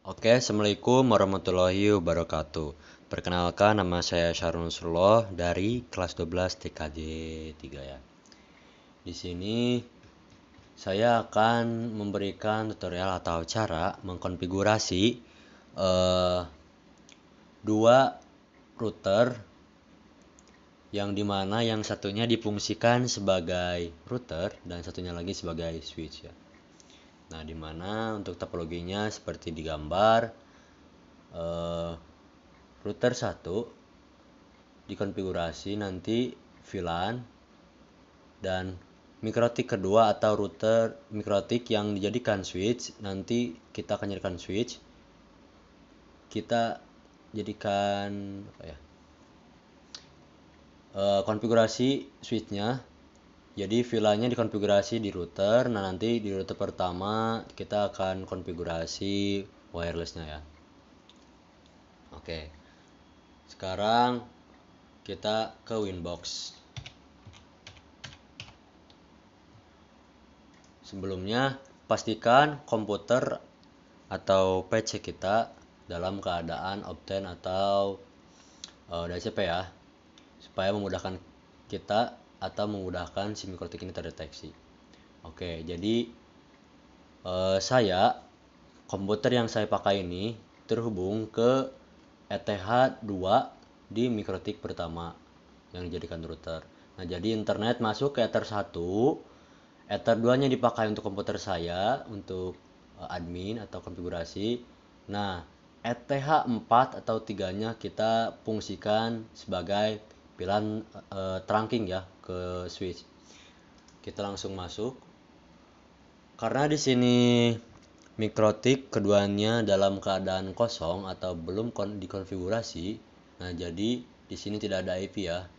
Oke, Assalamualaikum warahmatullahi wabarakatuh. Perkenalkan, nama saya Syarul Nusrullah dari kelas 12 TKJ 3 ya. Di sini saya akan memberikan tutorial atau cara mengkonfigurasi dua router yang dimana yang satunya difungsikan sebagai router dan satunya lagi sebagai switch ya. Nah, dimana untuk topologinya seperti digambar, router 1 dikonfigurasi nanti VLAN dan mikrotik kedua atau router mikrotik yang dijadikan switch, nanti kita akan jadikan switch, kita jadikan konfigurasi switchnya. Jadi VLAN-nya dikonfigurasi di router. Nah, nanti di router pertama kita akan konfigurasi wirelessnya ya. Oke, sekarang kita ke Winbox. Sebelumnya pastikan komputer atau PC kita dalam keadaan Optane atau DHCP ya, supaya memudahkan kita atau memudahkan si mikrotik ini terdeteksi. Oke, jadi komputer yang saya pakai ini terhubung ke ETH2 di mikrotik pertama yang dijadikan router. Nah, jadi internet masuk ke Ether 1, Ether 2-nya dipakai untuk komputer saya untuk admin atau konfigurasi. Nah, ETH4 atau 3-nya kita fungsikan sebagai VLAN trunking ya ke switch. Kita langsung masuk. Karena di sini mikrotik keduanya dalam keadaan kosong atau belum dikonfigurasi. Nah, jadi di sini tidak ada IP ya.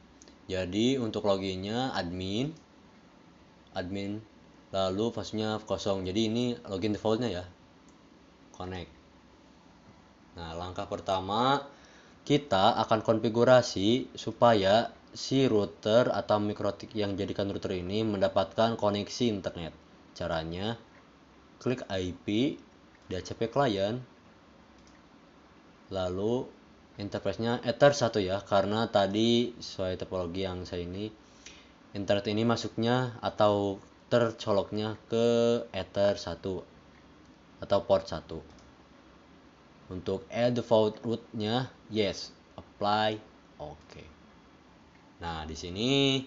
Jadi untuk loginnya admin lalu passwordnya kosong. Jadi ini login defaultnya ya. Connect. Nah, langkah pertama kita akan konfigurasi supaya si router atau mikrotik yang jadikan router ini mendapatkan koneksi internet. Caranya klik IP DHCP client, lalu interface-nya Ether 1 ya, karena tadi sesuai topologi yang saya ini internet ini masuknya atau tercoloknya ke Ether 1 atau port 1. Untuk add default route-nya yes, apply, oke. Nah, di sini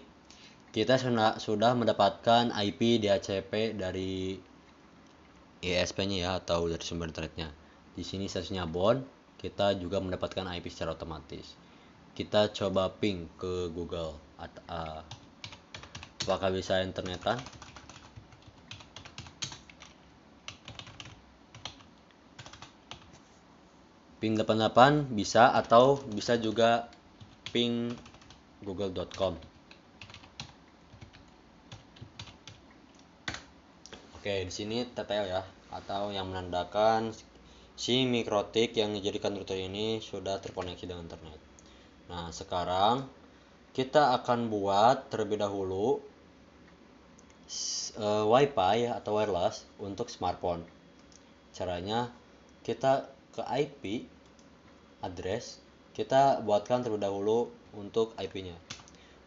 kita sudah mendapatkan IP DHCP dari ISP-nya ya, atau dari sumber internetnya. Di sini statusnya bound, kita juga mendapatkan IP secara otomatis. Kita coba ping ke Google, apakah bisa internetan? Ping 88 bisa, atau bisa juga ping google.com. Oke, di sini TTL ya, atau yang menandakan si mikrotik yang dijadikan router ini sudah terkoneksi dengan internet. Nah, sekarang kita akan buat terlebih dahulu WiFi atau wireless untuk smartphone. Caranya kita ke IP address, kita buatkan terlebih dahulu untuk IP-nya.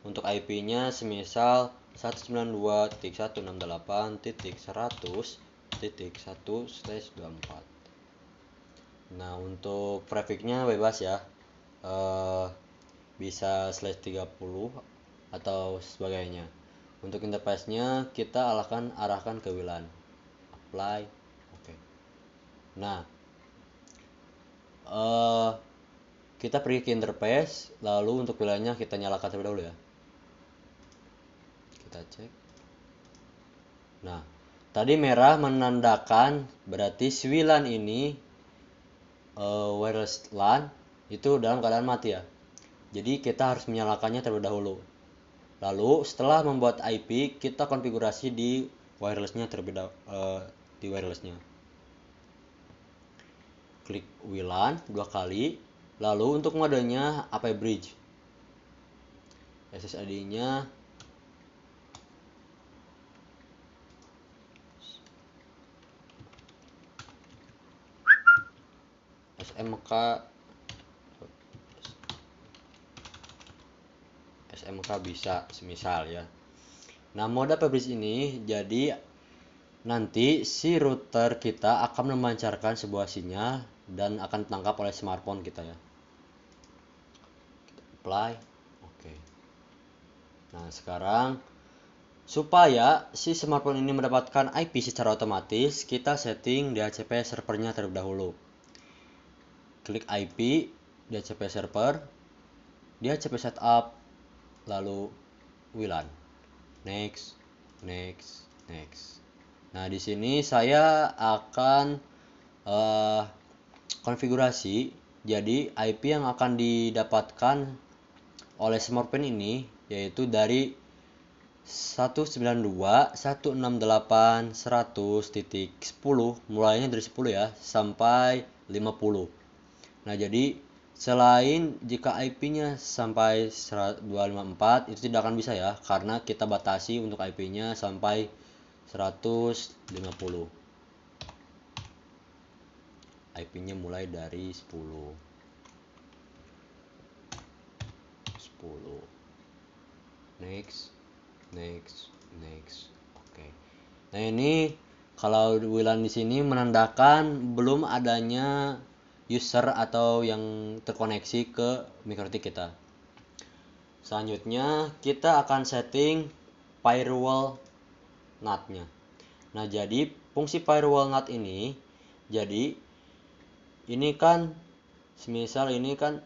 Untuk IP-nya semisal 192.168.100.1/24. Nah, untuk prefix-nya bebas ya, bisa /30 atau sebagainya. Untuk interface-nya kita arahkan ke WLAN, apply, oke. Nah, kita pergi ke interface, lalu untuk WLAN-nya kita nyalakan terlebih dahulu ya. Kita cek. Nah, tadi merah menandakan berarti si WLAN ini wireless LAN itu dalam keadaan mati ya. Jadi kita harus menyalakannya terlebih dahulu. Lalu setelah membuat IP, kita konfigurasi di wirelessnya di wirelessnya. Klik WLAN 2 kali. Lalu untuk modenya AP bridge. SSID-nya SMK bisa semisal ya. Nah, mode publish ini jadi nanti si router kita akan memancarkan sebuah sinyal dan akan ditangkap oleh smartphone kita ya. Apply. Oke. Nah, sekarang supaya si smartphone ini mendapatkan IP secara otomatis, kita setting DHCP servernya terlebih dahulu. Klik IP, DHCP server, DHCP setup, lalu WLAN. Next. Nah, di sini saya akan konfigurasi. Jadi IP yang akan didapatkan oleh smartphone ini yaitu dari 192.168.100.10, mulainya dari 10 ya sampai 50. Nah, jadi selain jika IP-nya sampai 254 itu tidak akan bisa ya, karena kita batasi untuk IP-nya sampai 150. IP-nya mulai dari 10. Next. Oke. Nah, ini kalau WLAN di sini menandakan belum adanya user atau yang terkoneksi ke MikroTik kita. Selanjutnya kita akan setting firewall NAT-nya. Nah, jadi fungsi firewall NAT ini, jadi ini kan semisal ini kan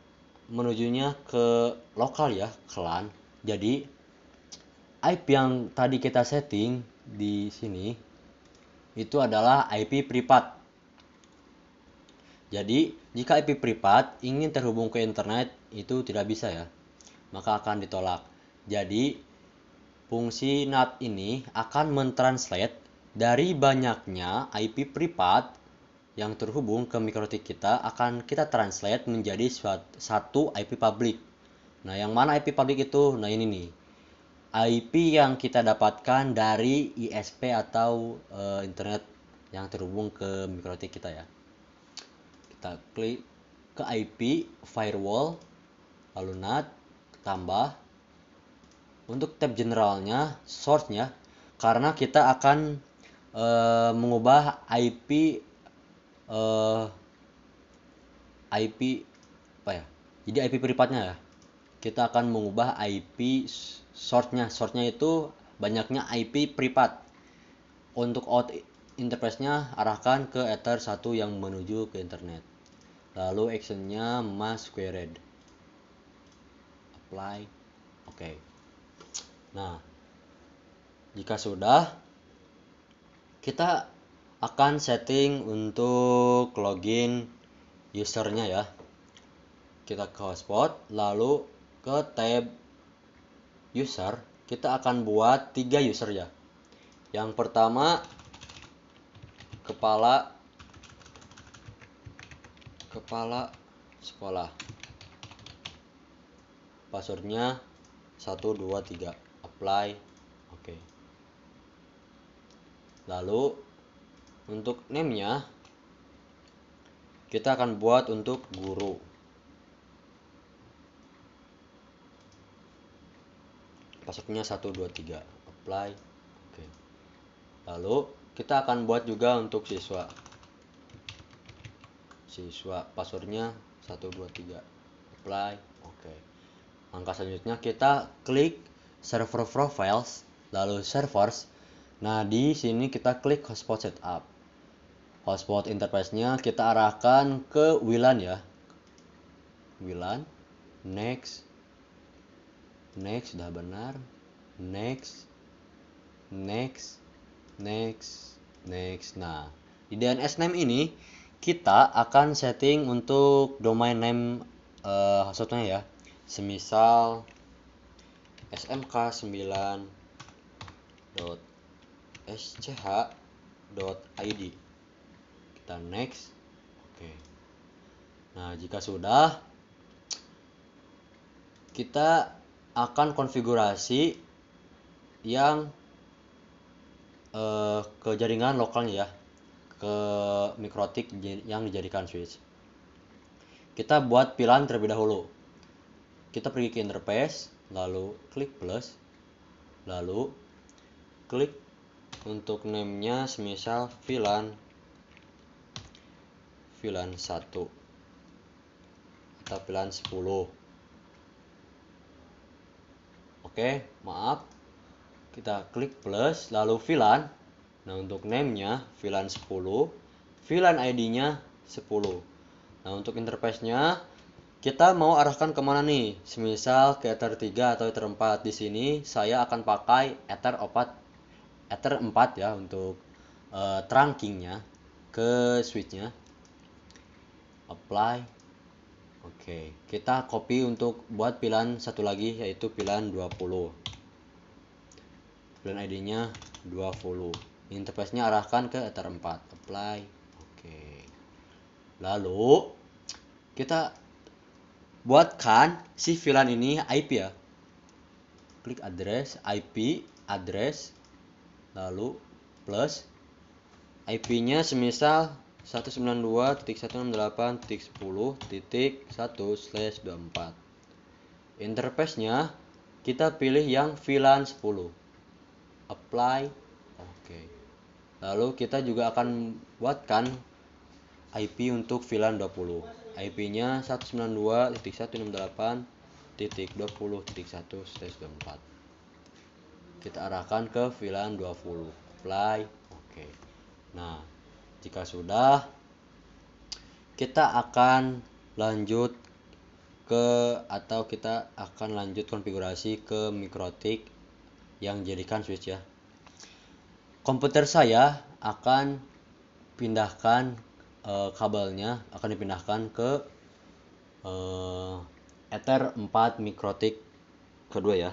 menujunya ke lokal ya, ke LAN. Jadi IP yang tadi kita setting di sini itu adalah IP privat. Jadi, jika IP privat ingin terhubung ke internet itu tidak bisa ya, maka akan ditolak. Jadi, fungsi NAT ini akan mentranslate dari banyaknya IP privat yang terhubung ke MikroTik kita, akan kita translate menjadi satu IP public. Nah, yang mana IP public itu? Nah, ini nih. IP yang kita dapatkan dari ISP atau internet yang terhubung ke MikroTik kita ya. Kita klik ke IP firewall, lalu NAT, tambah. Untuk tab generalnya, source-nya, karena kita akan mengubah IP apa ya? Jadi IP privatnya ya. Kita akan mengubah IP source-nya. Source-nya itu banyaknya IP privat. Untuk out interface-nya arahkan ke Ether 1 yang menuju ke internet. Lalu action-nya mask queried. Apply. Oke. Nah, jika sudah, kita akan setting untuk login usernya ya. Kita ke hotspot, lalu ke tab user, kita akan buat 3 user ya. Yang pertama kepala sekolah. Passwordnya 123. Apply. Oke. Lalu untuk name-nya kita akan buat untuk guru. Passwordnya 123. Apply. Oke. Lalu kita akan buat juga untuk siswa. Passwordnya 123. Apply. Oke. Langkah selanjutnya kita klik server profiles, lalu servers. Nah, di sini kita klik hotspot setup. Hotspot interface-nya kita arahkan ke WLAN ya. WLAN. Next. Sudah benar. Next. Nah, di DNS name ini kita akan setting untuk domain name hostnya ya. Semisal smk9.sch.id. Kita next. Oke. Nah, jika sudah, kita akan konfigurasi yang ke jaringan lokalnya ya, ke MikroTik yang dijadikan switch. kita buat VLAN terlebih dahulu. Kita pergi ke interface, lalu klik plus, lalu klik untuk name-nya semisal VLAN 1 atau VLAN 10. Oke, maaf. Kita klik plus, lalu VLAN. Nah, untuk name-nya VLAN 10, VLAN ID-nya 10. Nah, untuk interface-nya kita mau arahkan kemana nih? Semisal ke Ether 3 atau Ether 4. Di sini saya akan pakai Ether 4 ya untuk trunkingnya ke switch-nya. Apply. Oke, kita copy untuk buat VLAN satu lagi, yaitu VLAN 20. VLAN ID-nya 20. Interface-nya arahkan ke Ether 4. Apply. Oke. Lalu kita buatkan si VLAN ini IP ya. Klik address, IP, address, lalu plus. IP-nya semisal 192.168.10.1/24. Interface-nya kita pilih yang VLAN 10. Apply. Oke. Lalu kita juga akan buatkan IP untuk VLAN 20. IP-nya 192.168.20.1/24. Kita arahkan ke VLAN 20. Apply. Oke. Nah, jika sudah, kita akan lanjut konfigurasi ke MikroTik yang jadikan switch ya. Komputer saya akan pindahkan kabelnya akan dipindahkan ke Ether 4 MikroTik kedua ya.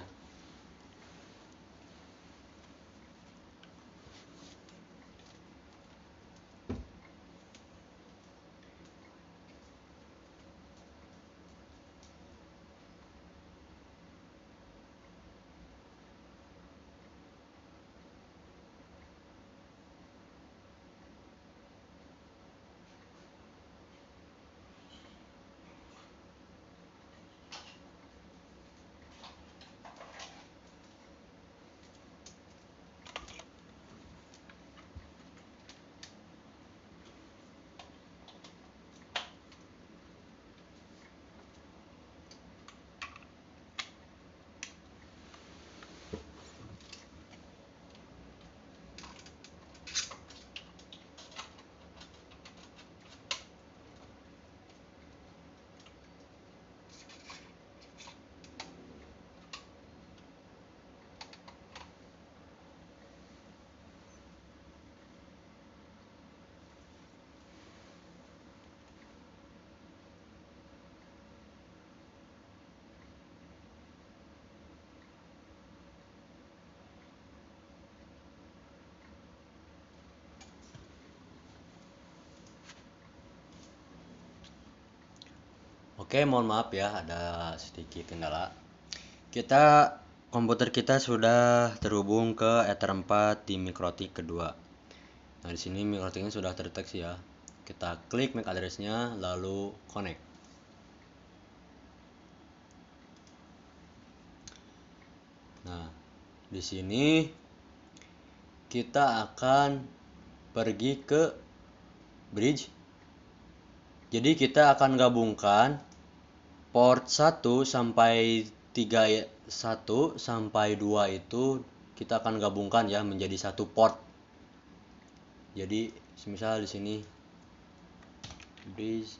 Oke, mohon maaf ya, ada sedikit kendala. Komputer kita sudah terhubung ke Ether 4 di MikroTik kedua. Nah, di sini MikroTiknya sudah terdeteksi ya. Kita klik MAC address-nya, lalu connect. Nah, di sini kita akan pergi ke bridge. Jadi kita akan gabungkan port 1 sampai 1 sampai 2 itu kita akan gabungkan ya menjadi satu port. Jadi semisal di sini bridge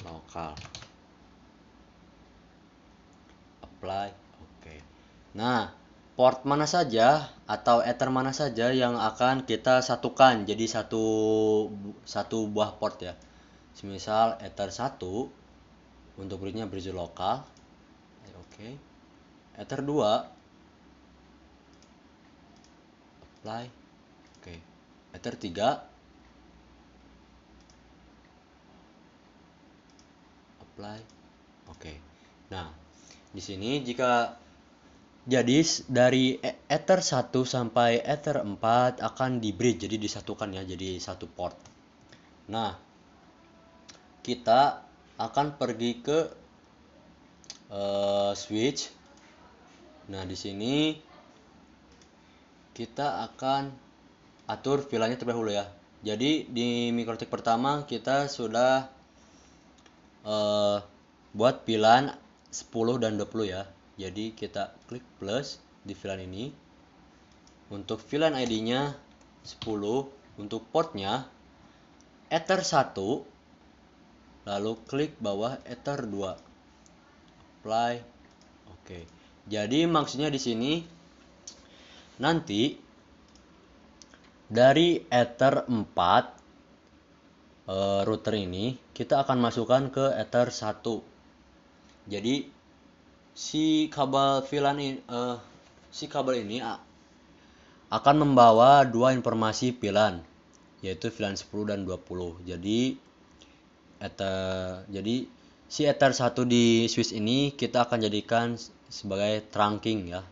lokal. Apply. Oke. Nah, port mana saja atau ether mana saja yang akan kita satukan jadi satu buah port ya. Semisal ether 1 untuk bridge-nya bridge lokal. Oke. Ether 2 apply. Oke. Ether 3 apply. Oke. Nah, di sini jika jadi dari Ether 1 sampai Ether 4 akan di bridge, jadi disatukan ya jadi satu port. Nah, kita akan pergi ke switch. Nah, di sini kita akan atur VLAN-nya terlebih dahulu ya. Jadi di mikrotik pertama kita sudah buat VLAN 10 dan 20 ya. Jadi kita klik plus di VLAN ini. Untuk VLAN ID-nya 10, untuk portnya Ether 1, lalu klik bawah Ether 2. Apply. Oke. Jadi maksudnya di sini nanti dari Ether 4 router ini kita akan masukkan ke Ether 1. Jadi si kabel VLAN ini akan membawa dua informasi VLAN, yaitu VLAN 10 dan 20. Jadi si Ether 1 di switch ini kita akan jadikan sebagai trunking ya.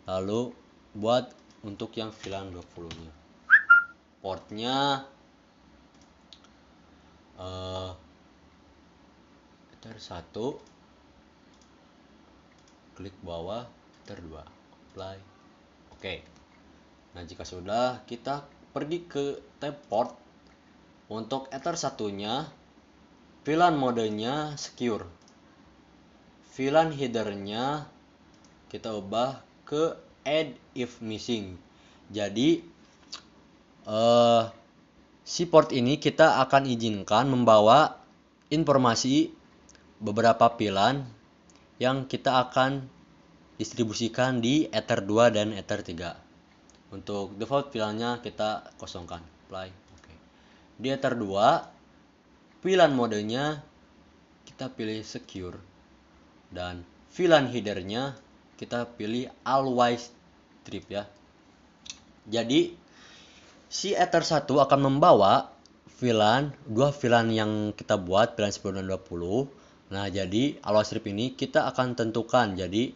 Lalu buat untuk yang VLAN 20-nya. Portnya Ether 1, klik bawah Ether 2, apply. Oke. Nah, jika sudah, kita pergi ke tab port. Untuk Ether 1-nya, VLAN modenya secure. VLAN header-nya kita ubah ke add if missing. Jadi si port ini kita akan izinkan membawa informasi beberapa VLAN yang kita akan distribusikan di Ether 2 dan Ether 3. Untuk default VLAN-nya kita kosongkan, apply. Oke. Di Ether 2, VLAN modenya kita pilih secure, dan VLAN header-nya kita pilih always strip ya. Jadi si Ether 1 akan membawa dua VLAN yang kita buat, VLAN 10 dan 20. Nah, jadi always strip ini kita akan tentukan jadi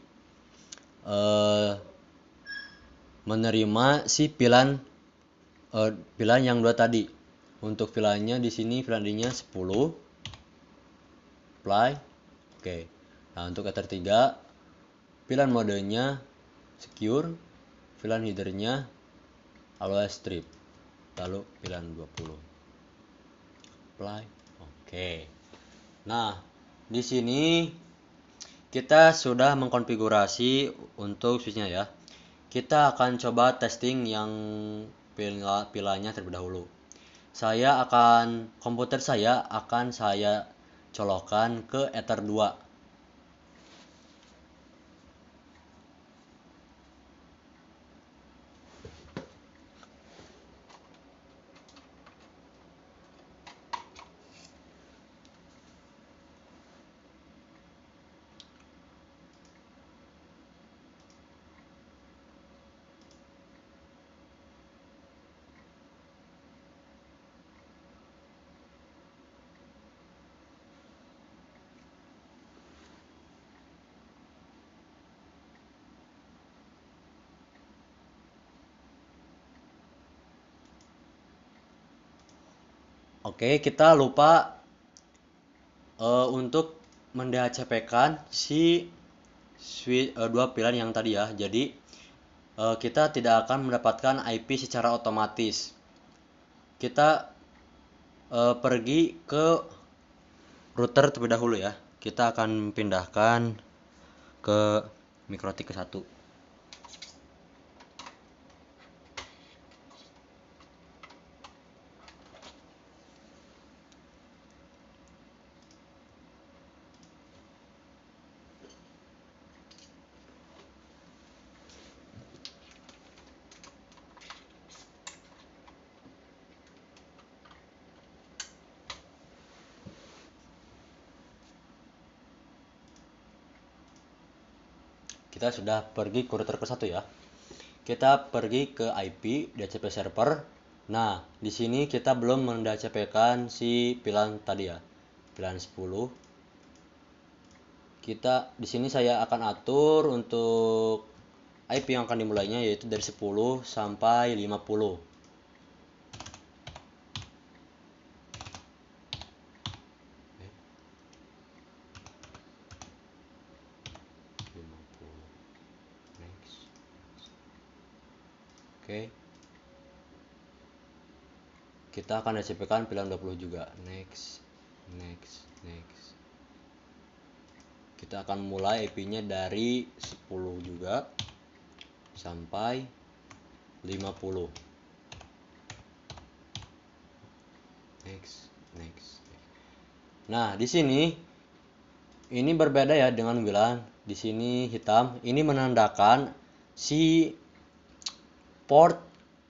menerima si VLAN yang dua tadi. Untuk VLAN-nya di sini VLAN ID-nya 10, apply. Oke. Nah, untuk Ether 3 VLAN modenya secure, VLAN header-nya always strip, lalu VLAN 20, apply. Oke. Nah, di sini kita sudah mengkonfigurasi untuk switch-nya ya. Kita akan coba testing yang VLAN-nya terlebih dahulu. Komputer saya akan saya colokkan ke Ether 2. Oke, kita lupa untuk mendhcp-kan si dua VLAN yang tadi ya. Jadi kita tidak akan mendapatkan IP secara otomatis. Kita pergi ke router terlebih dahulu ya. Kita akan pindahkan ke mikrotik ke 1. Kita sudah pergi ke router ke 1 ya. Kita pergi ke IP DHCP server. Nah, di sini kita belum mendhcp-kan si VLAN tadi ya. VLAN 10. Di sini saya akan atur untuk IP yang akan dimulainya yaitu dari 10 sampai 50. Oke. Kita akan SCP-kan pilihan 20 juga. Next. Kita akan mulai IP-nya dari 10 juga sampai 50. Next. Nah, di sini ini berbeda ya dengan WLAN. Di sini hitam, ini menandakan si port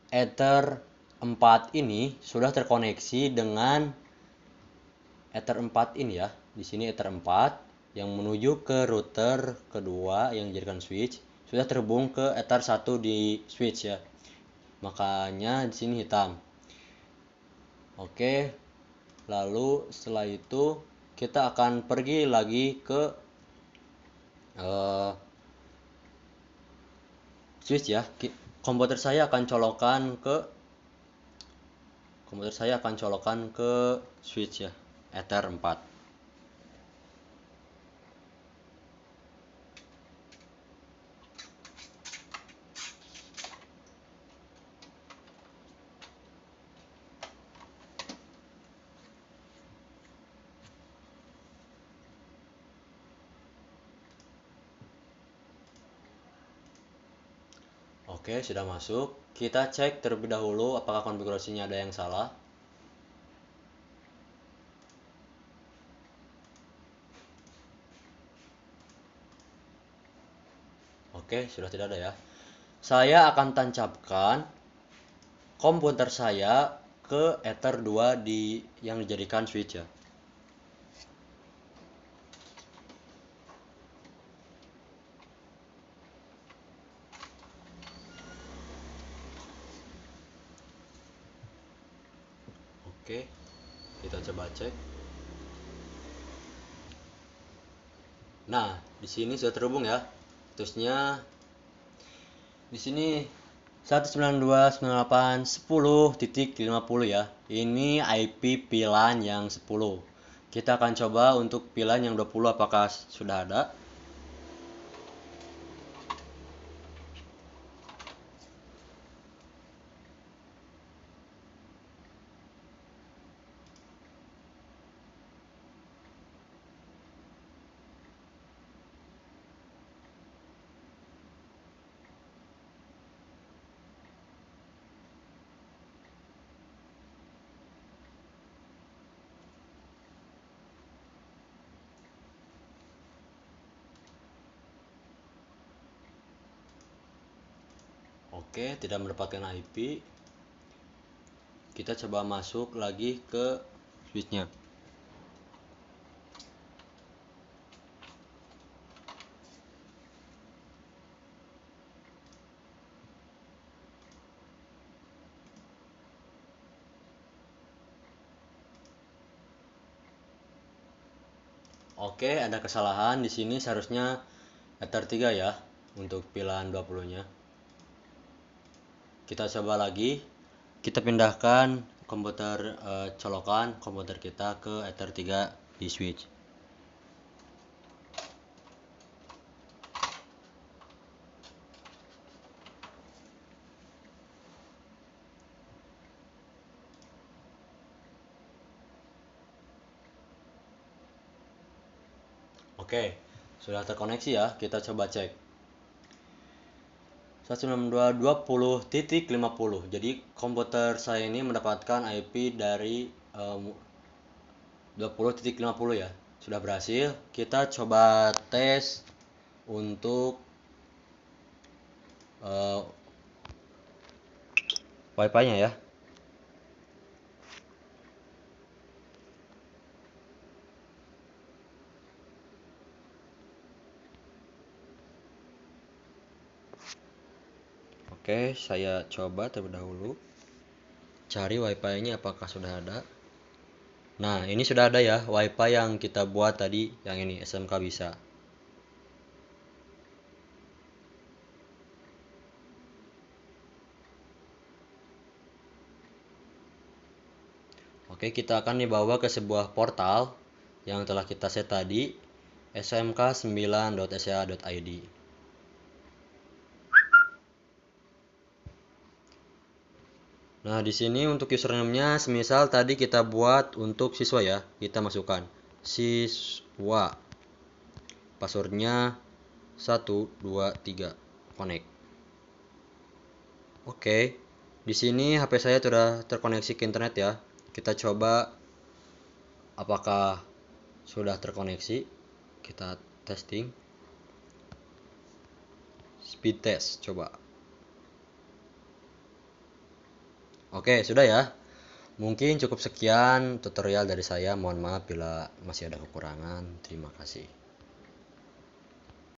Ether 4 ini sudah terkoneksi dengan Ether 4 ini ya. Di sini Ether 4 yang menuju ke router kedua yang dijadikan switch sudah terhubung ke Ether 1 di switch ya. Makanya di sini hitam. Oke. Lalu setelah itu kita akan pergi lagi ke switch ya. Komputer saya akan colokan ke switch ya, Ether 4. Oke, sudah masuk. Kita cek terlebih dahulu apakah konfigurasinya ada yang salah. Oke, sudah tidak ada ya. Saya akan tancapkan komputer saya ke Ether 2 yang dijadikan switch ya. Oke, kita coba cek. Nah, di sini sudah terhubung ya. Terusnya di sini 192.168.10.50 ya. Ini IP VLAN yang 10. Kita akan coba untuk VLAN yang 20 apakah sudah ada. Oke, tidak mendapatkan IP. Kita coba masuk lagi ke switchnya. Oke, ada kesalahan di sini, seharusnya Ether 3 ya untuk pilihan 20-nya. Kita coba lagi. Kita pindahkan colokan komputer kita ke Ether 3 di switch. Oke, sudah terkoneksi ya. Kita coba cek. 192.20.50. Jadi komputer saya ini mendapatkan IP dari 20.50 ya. Sudah berhasil. Kita coba tes untuk Wi-Fi-nya ya. Oke, saya coba terlebih dahulu cari Wi-Fi-nya apakah sudah ada. Nah, ini sudah ada ya Wi-Fi yang kita buat tadi, yang ini SMK bisa. Oke, kita akan dibawa ke sebuah portal yang telah kita set tadi, smk9.sca.id. Nah, di sini untuk username-nya semisal tadi kita buat untuk siswa ya. Kita masukkan siswa. Password-nya 1 2 3 connect. Oke. Di sini HP saya sudah terkoneksi ke internet ya. Kita coba apakah sudah terkoneksi. Kita testing. Speed test coba. Oke, sudah ya. Mungkin cukup sekian tutorial dari saya. Mohon maaf bila masih ada kekurangan. Terima kasih.